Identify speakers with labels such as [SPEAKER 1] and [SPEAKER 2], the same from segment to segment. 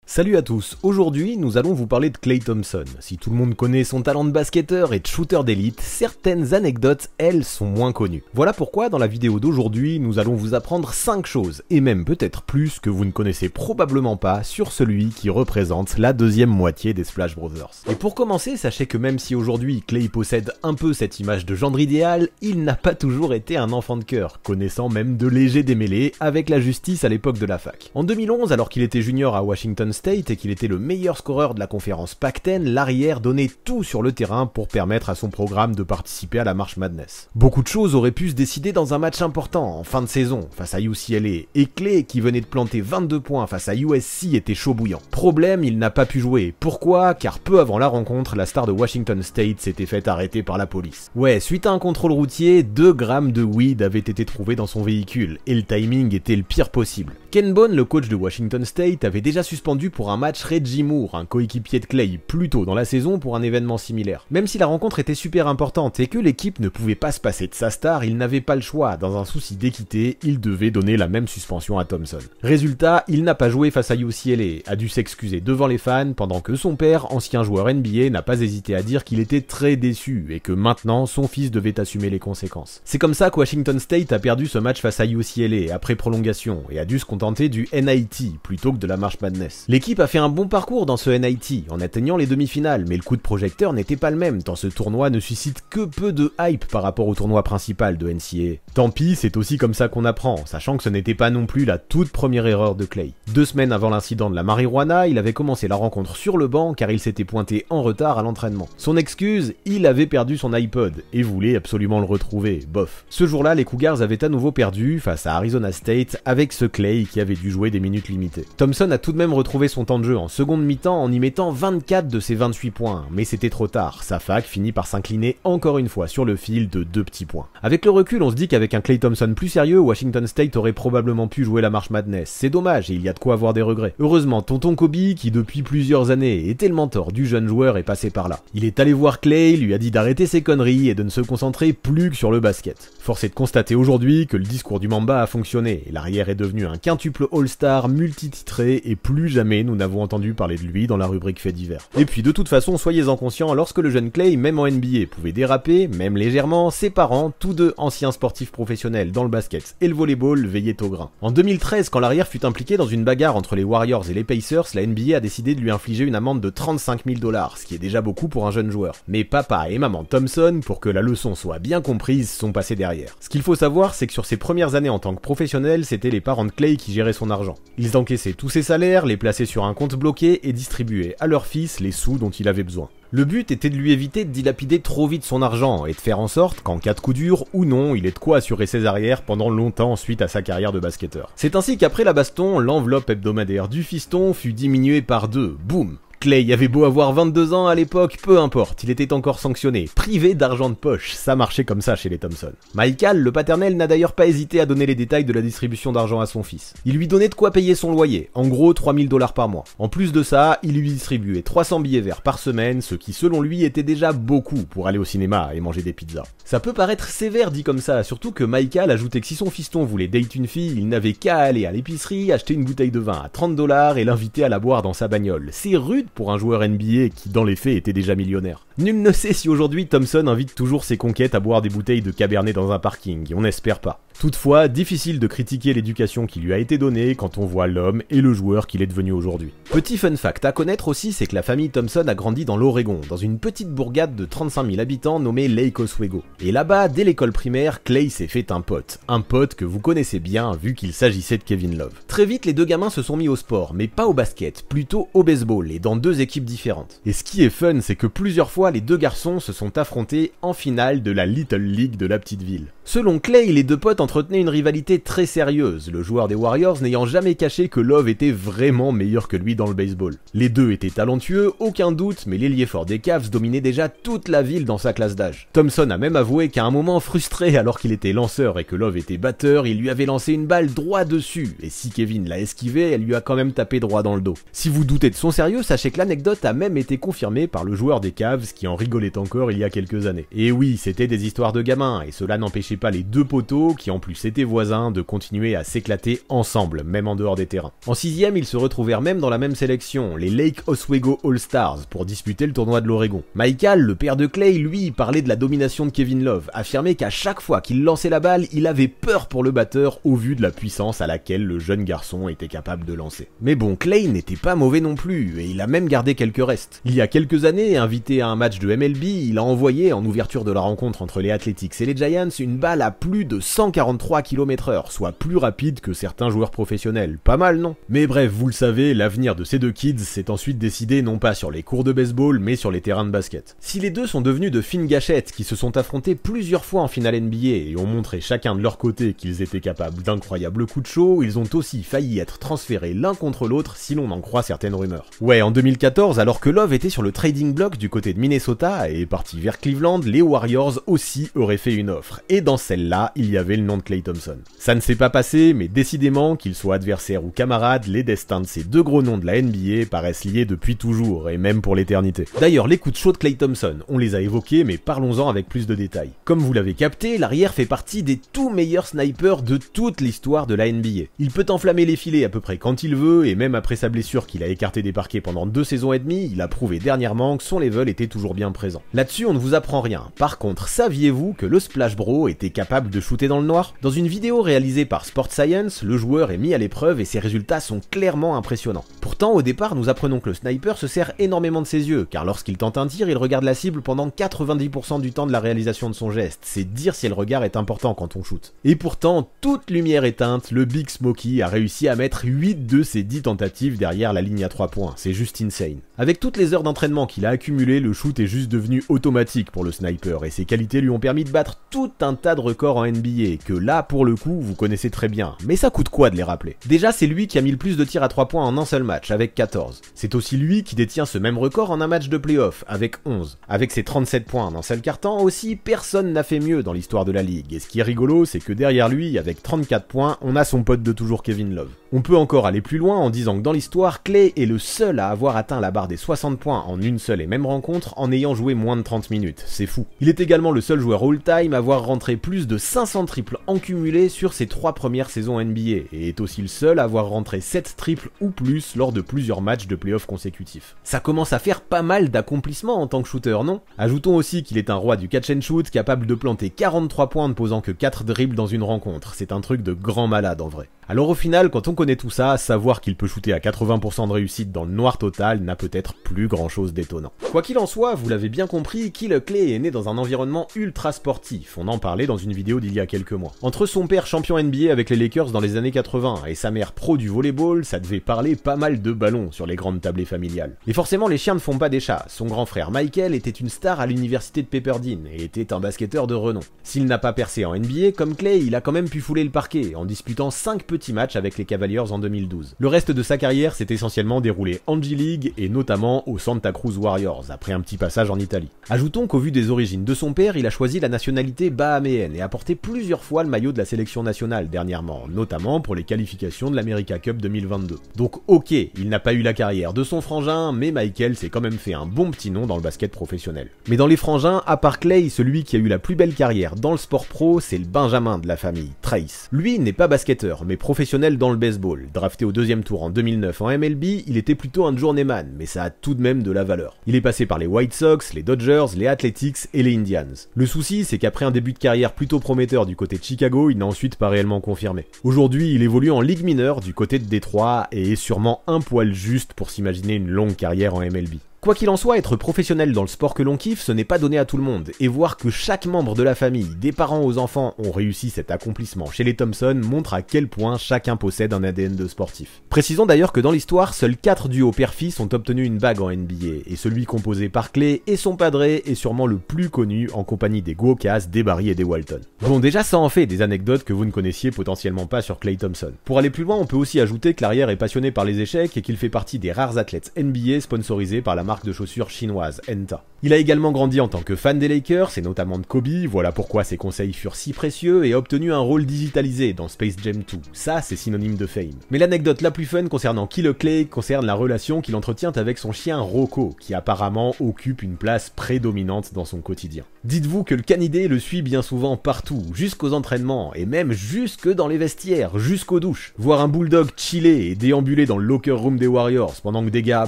[SPEAKER 1] Salut à tous, aujourd'hui nous allons vous parler de Klay Thompson. Si tout le monde connaît son talent de basketteur et de shooter d'élite, certaines anecdotes, elles, sont moins connues. Voilà pourquoi dans la vidéo d'aujourd'hui, nous allons vous apprendre 5 choses, et même peut-être plus, que vous ne connaissez probablement pas sur celui qui représente la deuxième moitié des Splash Brothers. Et pour commencer, sachez que même si aujourd'hui Klay possède un peu cette image de gendre idéal, il n'a pas toujours été un enfant de cœur, connaissant même de légers démêlés avec la justice à l'époque de la fac. En 2011, alors qu'il était junior à Washington State et qu'il était le meilleur scoreur de la conférence Pac-10, l'arrière donnait tout sur le terrain pour permettre à son programme de participer à la March Madness. Beaucoup de choses auraient pu se décider dans un match important, en fin de saison, face à UCLA, et Klay, qui venait de planter 22 points face à USC, était chaud bouillant. Problème, il n'a pas pu jouer. Pourquoi? Car peu avant la rencontre, la star de Washington State s'était fait arrêter par la police. Ouais, suite à un contrôle routier, 2 grammes de weed avaient été trouvés dans son véhicule, et le timing était le pire possible. Ken Bone, le coach de Washington State, avait déjà suspendu pour un match Reggie Moore, un coéquipier de Klay, plus tôt dans la saison pour un événement similaire. Même si la rencontre était super importante et que l'équipe ne pouvait pas se passer de sa star, il n'avait pas le choix. Dans un souci d'équité, il devait donner la même suspension à Thompson. Résultat, il n'a pas joué face à UCLA, a dû s'excuser devant les fans, pendant que son père, ancien joueur NBA, n'a pas hésité à dire qu'il était très déçu et que maintenant son fils devait assumer les conséquences. C'est comme ça que Washington State a perdu ce match face à UCLA après prolongation et a dû se contenter du NIT plutôt que de la March Madness. L'équipe a fait un bon parcours dans ce NIT en atteignant les demi-finales, mais le coup de projecteur n'était pas le même tant ce tournoi ne suscite que peu de hype par rapport au tournoi principal de NCAA. Tant pis, c'est aussi comme ça qu'on apprend, sachant que ce n'était pas non plus la toute première erreur de Klay. 2 semaines avant l'incident de la marijuana, il avait commencé la rencontre sur le banc car il s'était pointé en retard à l'entraînement. Son excuse, il avait perdu son iPod et voulait absolument le retrouver, bof. Ce jour-là, les Cougars avaient à nouveau perdu face à Arizona State avec ce Klay qui avait dû jouer des minutes limitées. Thompson a tout de même retrouvé son temps de jeu en seconde mi-temps en y mettant 24 de ses 28 points, mais c'était trop tard, sa fac finit par s'incliner encore une fois sur le fil de 2 petits points. Avec le recul, on se dit qu'avec un Klay Thompson plus sérieux, Washington State aurait probablement pu jouer la March Madness. C'est dommage et il y a de quoi avoir des regrets. Heureusement, tonton Kobe, qui depuis plusieurs années était le mentor du jeune joueur, est passé par là. Il est allé voir Klay, lui a dit d'arrêter ses conneries et de ne se concentrer plus que sur le basket. Force est de constater aujourd'hui que le discours du Mamba a fonctionné et l'arrière est devenu un quintuple All-Star multititré et plus jamais nous n'avons entendu parler de lui dans la rubrique fait divers. Et puis de toute façon, soyez-en conscients, lorsque le jeune Klay, même en NBA, pouvait déraper, même légèrement, ses parents, tous deux anciens sportifs professionnels dans le basket et le volleyball, veillaient au grain. En 2013, quand l'arrière fut impliqué dans une bagarre entre les Warriors et les Pacers, la NBA a décidé de lui infliger une amende de 35 000 $, ce qui est déjà beaucoup pour un jeune joueur. Mais papa et maman Thompson, pour que la leçon soit bien comprise, sont passés derrière. Ce qu'il faut savoir, c'est que sur ses premières années en tant que professionnel, c'était les parents de Klay qui géraient son argent. Ils encaissaient tous ses salaires, les plaçaient sur un compte bloqué et distribuaient à leur fils les sous dont il avait besoin. Le but était de lui éviter de dilapider trop vite son argent et de faire en sorte qu'en cas de coup dur ou non, il ait de quoi assurer ses arrières pendant longtemps suite à sa carrière de basketteur. C'est ainsi qu'après la baston, l'enveloppe hebdomadaire du fiston fut diminuée par 2, boum. Klay avait beau avoir 22 ans à l'époque, peu importe, il était encore sanctionné, privé d'argent de poche, ça marchait comme ça chez les Thompson. Michael, le paternel, n'a d'ailleurs pas hésité à donner les détails de la distribution d'argent à son fils. Il lui donnait de quoi payer son loyer, en gros 3 000 $ par mois. En plus de ça, il lui distribuait 300 billets verts par semaine, ce qui selon lui était déjà beaucoup pour aller au cinéma et manger des pizzas. Ça peut paraître sévère dit comme ça, surtout que Michael ajoutait que si son fiston voulait date une fille, il n'avait qu'à aller à l'épicerie, acheter une bouteille de vin à 30 $ et l'inviter à la boire dans sa bagnole. C'est rude pour un joueur NBA qui dans les faits était déjà millionnaire. Nul ne sait si aujourd'hui Thompson invite toujours ses conquêtes à boire des bouteilles de Cabernet dans un parking, et on n'espère pas. Toutefois, difficile de critiquer l'éducation qui lui a été donnée quand on voit l'homme et le joueur qu'il est devenu aujourd'hui. Petit fun fact à connaître aussi, c'est que la famille Thompson a grandi dans l'Oregon, dans une petite bourgade de 35 000 habitants nommée Lake Oswego. Et là-bas, dès l'école primaire, Klay s'est fait un pote que vous connaissez bien vu qu'il s'agissait de Kevin Love. Très vite, les deux gamins se sont mis au sport, mais pas au basket, plutôt au baseball et dans 2 équipes différentes. Et ce qui est fun, c'est que plusieurs fois, les 2 garçons se sont affrontés en finale de la Little League de la petite ville. Selon Klay, les 2 potes entretenaient une rivalité très sérieuse, le joueur des Warriors n'ayant jamais caché que Love était vraiment meilleur que lui dans le baseball. Les deux étaient talentueux, aucun doute, mais l'ailier fort des Cavs dominait déjà toute la ville dans sa classe d'âge. Thompson a même avoué qu'à un moment frustré alors qu'il était lanceur et que Love était batteur, il lui avait lancé une balle droit dessus, et si Kevin l'a esquivé, elle lui a quand même tapé droit dans le dos. Si vous doutez de son sérieux, sachez que l'anecdote a même été confirmée par le joueur des Cavs qui en rigolait encore il y a quelques années. Et oui, c'était des histoires de gamins, et cela n'empêchait empêchait pas les deux poteaux, qui en plus étaient voisins, de continuer à s'éclater ensemble, même en dehors des terrains. En 6ème, ils se retrouvèrent même dans la même sélection, les Lake Oswego All-Stars, pour disputer le tournoi de l'Oregon. Michael, le père de Clay, lui, parlait de la domination de Kevin Love, affirmait qu'à chaque fois qu'il lançait la balle, il avait peur pour le batteur au vu de la puissance à laquelle le jeune garçon était capable de lancer. Mais bon, Clay n'était pas mauvais non plus, et il a même gardé quelques restes. Il y a quelques années, invité à un match de MLB, il a envoyé, en ouverture de la rencontre entre les Athletics et les Giants, une balle à plus de 143 km/h, soit plus rapide que certains joueurs professionnels. Pas mal, non? Mais bref, vous le savez, l'avenir de ces deux kids s'est ensuite décidé non pas sur les cours de baseball, mais sur les terrains de basket. Si les deux sont devenus de fines gâchettes qui se sont affrontés plusieurs fois en finale NBA et ont montré chacun de leur côté qu'ils étaient capables d'incroyables coups de chaud, ils ont aussi failli être transférés l'un contre l'autre si l'on en croit certaines rumeurs. Ouais, en 2014, alors que Love était sur le trading block du côté de Minnesota et est parti vers Cleveland, les Warriors aussi auraient fait une offre. Et dans celle-là, il y avait le nom de Klay Thompson. Ça ne s'est pas passé, mais décidément, qu'ils soient adversaires ou camarades, les destins de ces deux gros noms de la NBA paraissent liés depuis toujours, et même pour l'éternité. D'ailleurs, les coups de chaud de Klay Thompson, on les a évoqués, mais parlons-en avec plus de détails. Comme vous l'avez capté, l'arrière fait partie des tout meilleurs snipers de toute l'histoire de la NBA. Il peut enflammer les filets à peu près quand il veut, et même après sa blessure qu'il a écarté des parquets pendant 2 saisons et demie, il a prouvé dernièrement que son level était toujours bien présent. Là-dessus, on ne vous apprend rien. Par contre, saviez-vous que le Splash Bro était capable de shooter dans le noir? Dans une vidéo réalisée par Sport Science, le joueur est mis à l'épreuve et ses résultats sont clairement impressionnants. Pourtant, au départ, nous apprenons que le sniper se sert énormément de ses yeux, car lorsqu'il tente un tir, il regarde la cible pendant 90% du temps de la réalisation de son geste. C'est dire si le regard est important quand on shoot. Et pourtant, toute lumière éteinte, le Big Smokey a réussi à mettre 8 de ses 10 tentatives derrière la ligne à 3 points. C'est juste insane. Avec toutes les heures d'entraînement qu'il a accumulées, le shoot est juste devenu automatique pour le sniper, et ses qualités lui ont permis de battre tout un tas de records en NBA, que là, pour le coup, vous connaissez très bien. Mais ça coûte quoi de les rappeler? Déjà, c'est lui qui a mis le plus de tirs à 3 points en un seul match, avec 14. C'est aussi lui qui détient ce même record en un match de playoff, avec 11. Avec ses 37 points en un seul quart-temps aussi, personne n'a fait mieux dans l'histoire de la ligue, et ce qui est rigolo, c'est que derrière lui, avec 34 points, on a son pote de toujours Kevin Love. On peut encore aller plus loin en disant que dans l'histoire, Clay est le seul à avoir atteint la barre des 60 points en une seule et même rencontre en ayant joué moins de 30 minutes, c'est fou. Il est également le seul joueur all-time à avoir rentré plus de 500 triples en cumulé sur ses 3 premières saisons NBA, et est aussi le seul à avoir rentré 7 triples ou plus lors de plusieurs matchs de playoff consécutifs. Ça commence à faire pas mal d'accomplissements en tant que shooter, non? Ajoutons aussi qu'il est un roi du catch and shoot, capable de planter 43 points en ne posant que 4 dribbles dans une rencontre, c'est un truc de grand malade en vrai. Alors au final, quand on connaît tout ça, savoir qu'il peut shooter à 80% de réussite dans le noir total n'a peut-être plus grand chose d'étonnant. Quoi qu'il en soit, vous l'avez bien compris, Killer Clay est né dans un environnement ultra sportif, on en parlait dans une vidéo d'il y a quelques mois. Entre son père champion NBA avec les Lakers dans les années 80 et sa mère pro du volleyball, ça devait parler pas mal de ballons sur les grandes tablées familiales. Et forcément les chiens ne font pas des chats, son grand frère Michael était une star à l'université de Pepperdine et était un basketteur de renom. S'il n'a pas percé en NBA, comme Clay, il a quand même pu fouler le parquet en disputant 5 petits matchs avec les Cavaliers en 2012. Le reste de sa carrière s'est essentiellement déroulé en G-League et notamment aux Santa Cruz Warriors, après un petit passage en Italie. Ajoutons qu'au vu des origines de son père, il a choisi la nationalité bahaméenne et a porté plusieurs fois le maillot de la sélection nationale dernièrement, notamment pour les qualifications de l'America Cup 2022. Donc ok, il n'a pas eu la carrière de son frangin, mais Michael s'est quand même fait un bon petit nom dans le basket professionnel. Mais dans les frangins, à part Clay, celui qui a eu la plus belle carrière dans le sport pro, c'est le Benjamin de la famille, Trace. Lui n'est pas basketteur, mais professionnel dans le baseball. Drafté au 2e tour en 2009 en MLB, il était plutôt un journeyman, mais ça a tout de même de la valeur. Il est passé par les White Sox, les Dodgers, les Athletics et les Indians. Le souci, c'est qu'après un début de carrière plutôt prometteur du côté de Chicago, il n'a ensuite pas réellement confirmé. Aujourd'hui, il évolue en Ligue mineure du côté de Détroit et est sûrement un poil juste pour s'imaginer une longue carrière en MLB. Quoi qu'il en soit, être professionnel dans le sport que l'on kiffe, ce n'est pas donné à tout le monde, et voir que chaque membre de la famille, des parents aux enfants, ont réussi cet accomplissement chez les Thompson montre à quel point chacun possède un ADN de sportif. Précisons d'ailleurs que dans l'histoire, seuls 4 duos père-fils ont obtenu une bague en NBA, et celui composé par Clay et son padré est sûrement le plus connu en compagnie des Guokas, des Barry et des Walton. Bon, déjà ça en fait des anecdotes que vous ne connaissiez potentiellement pas sur Klay Thompson. Pour aller plus loin, on peut aussi ajouter que l'arrière est passionné par les échecs et qu'il fait partie des rares athlètes NBA sponsorisés par la marque de chaussures chinoise Enta. Il a également grandi en tant que fan des Lakers et notamment de Kobe, voilà pourquoi ses conseils furent si précieux, et a obtenu un rôle digitalisé dans Space Jam 2. Ça, c'est synonyme de fame. Mais l'anecdote la plus fun concernant Killer Clay concerne la relation qu'il entretient avec son chien Rocco, qui apparemment occupe une place prédominante dans son quotidien. Dites-vous que le canidé le suit bien souvent partout, jusqu'aux entraînements, et même jusque dans les vestiaires, jusqu'aux douches. Voir un bulldog chiller et déambuler dans le locker room des Warriors pendant que des gars à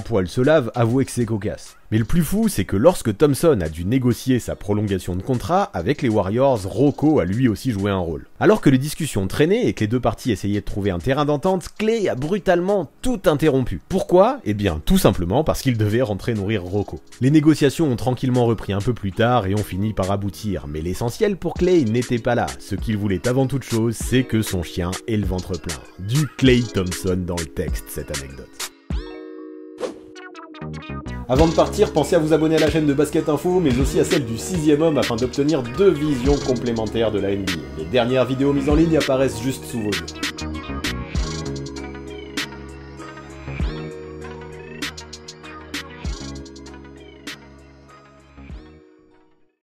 [SPEAKER 1] poil se lavent, avouez que c'est cocasse. Mais le plus fou, c'est que lorsque Thompson a dû négocier sa prolongation de contrat avec les Warriors, Rocco a lui aussi joué un rôle. Alors que les discussions traînaient et que les deux parties essayaient de trouver un terrain d'entente, Klay a brutalement tout interrompu. Pourquoi ? Eh bien, tout simplement parce qu'il devait rentrer nourrir Rocco. Les négociations ont tranquillement repris un peu plus tard et ont fini par aboutir, mais l'essentiel pour Klay n'était pas là. Ce qu'il voulait avant toute chose, c'est que son chien ait le ventre plein. Du Klay Thompson dans le texte, cette anecdote. Avant de partir, pensez à vous abonner à la chaîne de Basket Info, mais aussi à celle du 6ème homme afin d'obtenir 2 visions complémentaires de la NBA. Les dernières vidéos mises en ligne apparaissent juste sous vos yeux.